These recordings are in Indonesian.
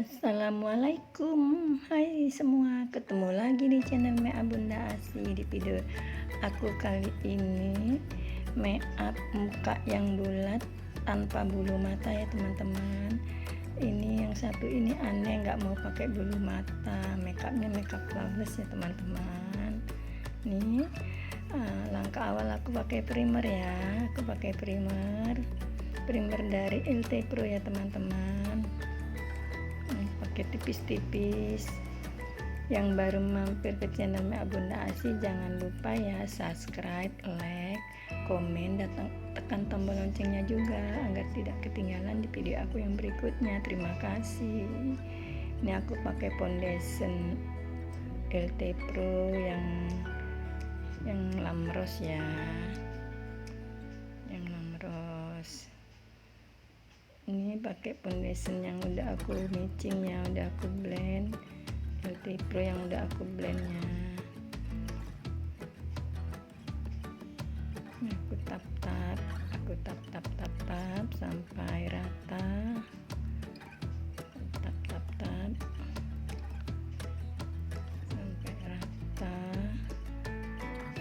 Assalamualaikum, hai semua, ketemu lagi di channel Mea Bunda Asi. Di video aku kali ini make up muka yang bulat tanpa bulu mata ya teman-teman. Ini yang satu ini aneh nggak mau pakai bulu mata, makeupnya makeup flawless ya teman-teman. Nih langkah awal aku pakai primer ya, aku pakai primer dari LT Pro ya teman-teman. Pakai tipis-tipis. Yang baru mampir ke channel Mea Bunda Asi, jangan lupa ya subscribe, like, komen, dan tekan tombol loncengnya juga agar tidak ketinggalan di video aku yang berikutnya. Terima kasih. Ini aku pakai foundation LT Pro yang lamros ya, yang lamros. Ini pakai foundation yang udah aku mixing ya, udah aku blend, LT Pro yang udah aku blendnya. Ini aku tap sampai rata, tap sampai rata.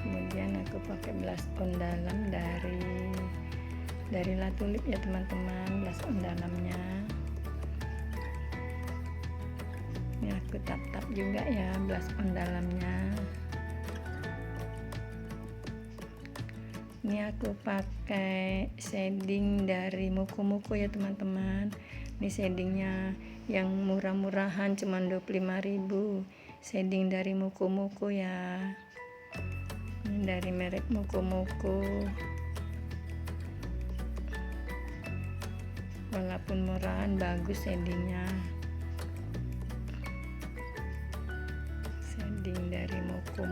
Kemudian aku pakai blush on dalam dari La Tulip ya teman-teman, blush on dalamnya. Ini aku tap juga ya blush on dalamnya. Ini aku pakai shading dari Muku ya teman-teman. Ini shadingnya yang murah-murahan, cuman 25.000. Shading dari Muku ya. Ini dari merek Muku. Walaupun murahan, bagus shadingnya. Shading dari Muku.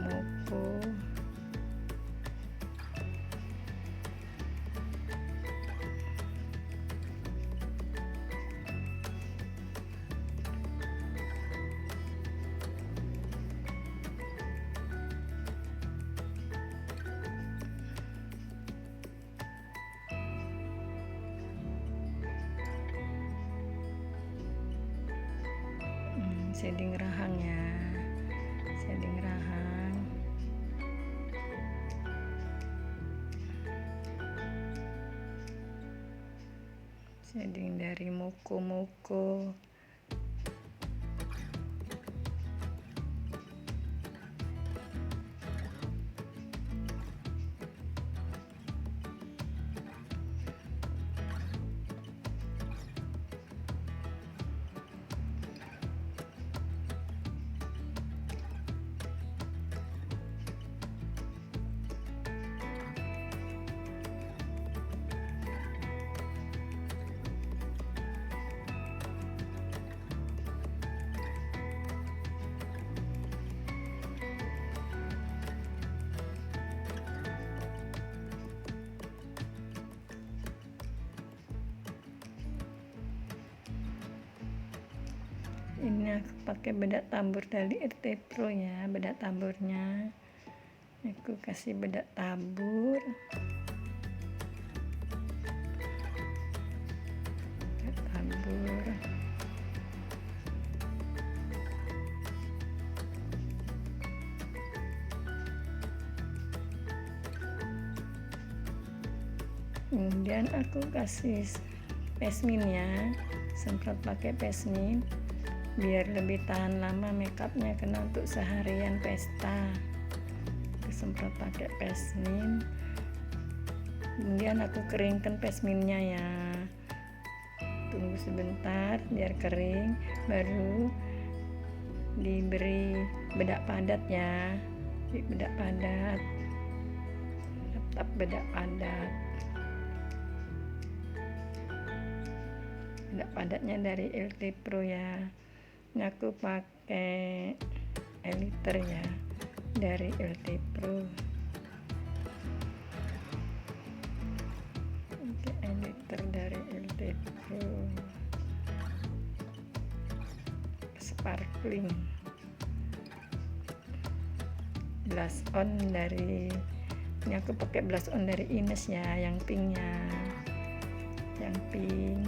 Shading rahang ya, shading rahang. Shading dari Muku. Ini aku pakai bedak tabur dari LT Pro ya, bedak taburnya. Aku kasih bedak tabur. Kemudian aku kasih pesmin ya, semprot pakai pesmin biar lebih tahan lama makeupnya, kena untuk seharian pesta. Semprot pakai pesmin, kemudian aku keringkan pesminnya ya, tunggu sebentar biar kering, baru diberi bedak padat ya, bedak padat, tetap bedak padat. Bedak padatnya dari LT Pro ya. Ini aku pakai eliter ya dari LT Pro. Pakai eliter dari LT Pro. Sparkling. Blush on dari, ini aku pakai blush on dari Ines ya, yang pinknya, yang pink.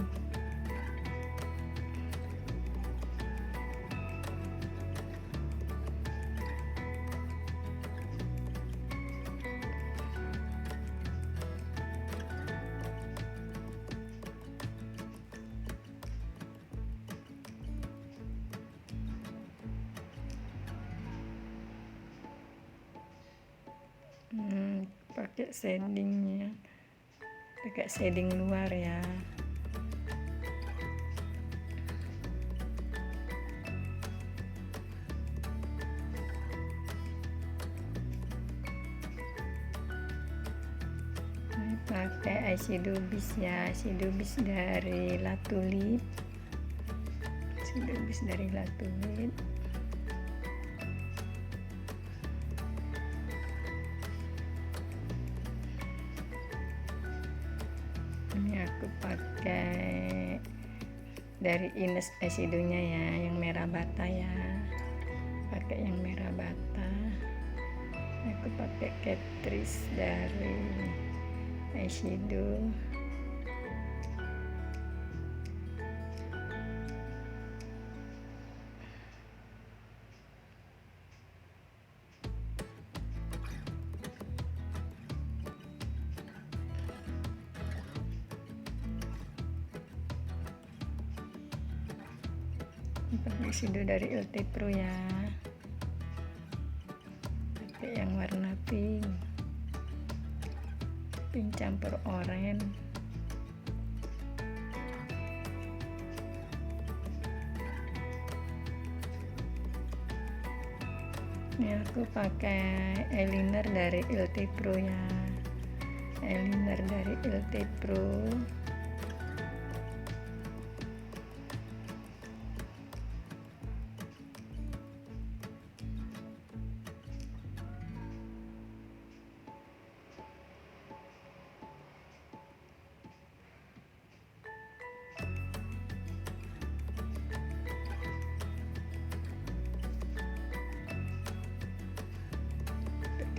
pakai shadingnya, pakai shading luar ya. Pakai eyeshadow bis ya, eyeshadow bis dari La Tulip, eyeshadow bis dari La Tulip. Ini aku pakai dari Ines eyeshadownya ya, yang merah bata ya, pakai yang merah bata. Aku pakai Catrice dari eyeshadow. Pakai eyeshadow dari LT Pro ya, pakai yang warna pink campur oranye. Ini aku pakai eyeliner dari LT Pro ya, eyeliner dari LT Pro.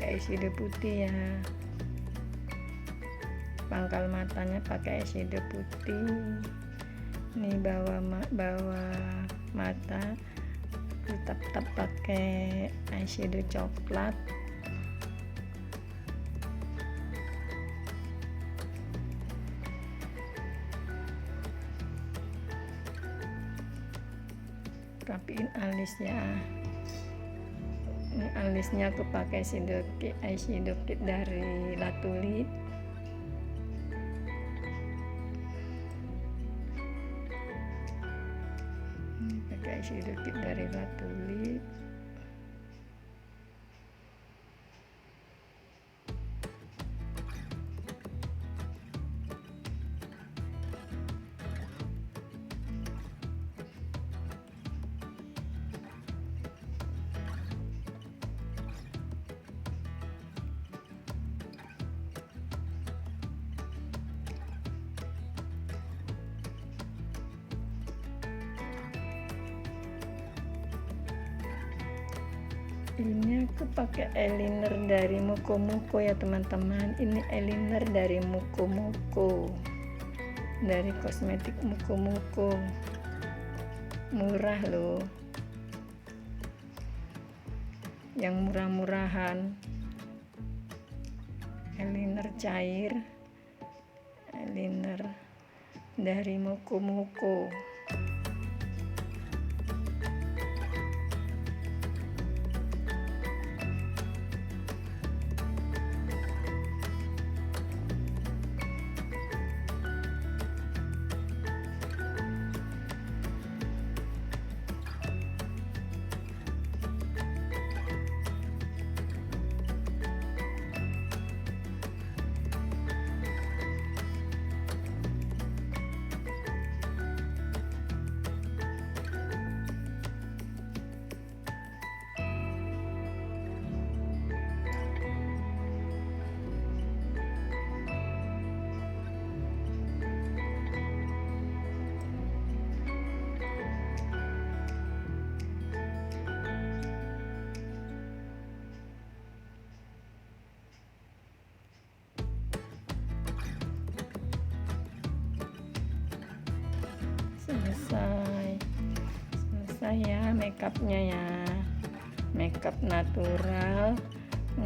Eyeshadow putih ya, pangkal matanya pakai eyeshadow putih. Ini bawah mata tetap pakai eyeshadow coklat. Rapiin alis ya. Ini alisnya aku pakai eyeshadow kit dari La Tulip. Pakai eyeshadow kit dari La Tulip. Ini aku pakai eyeliner dari Muko Muko ya teman-teman. Ini eyeliner dari Muko Muko, dari kosmetik Muko Muko, murah loh, yang murah-murahan. Eyeliner cair, eyeliner dari Muko Muko. Selesai ya makeupnya ya, makeup natural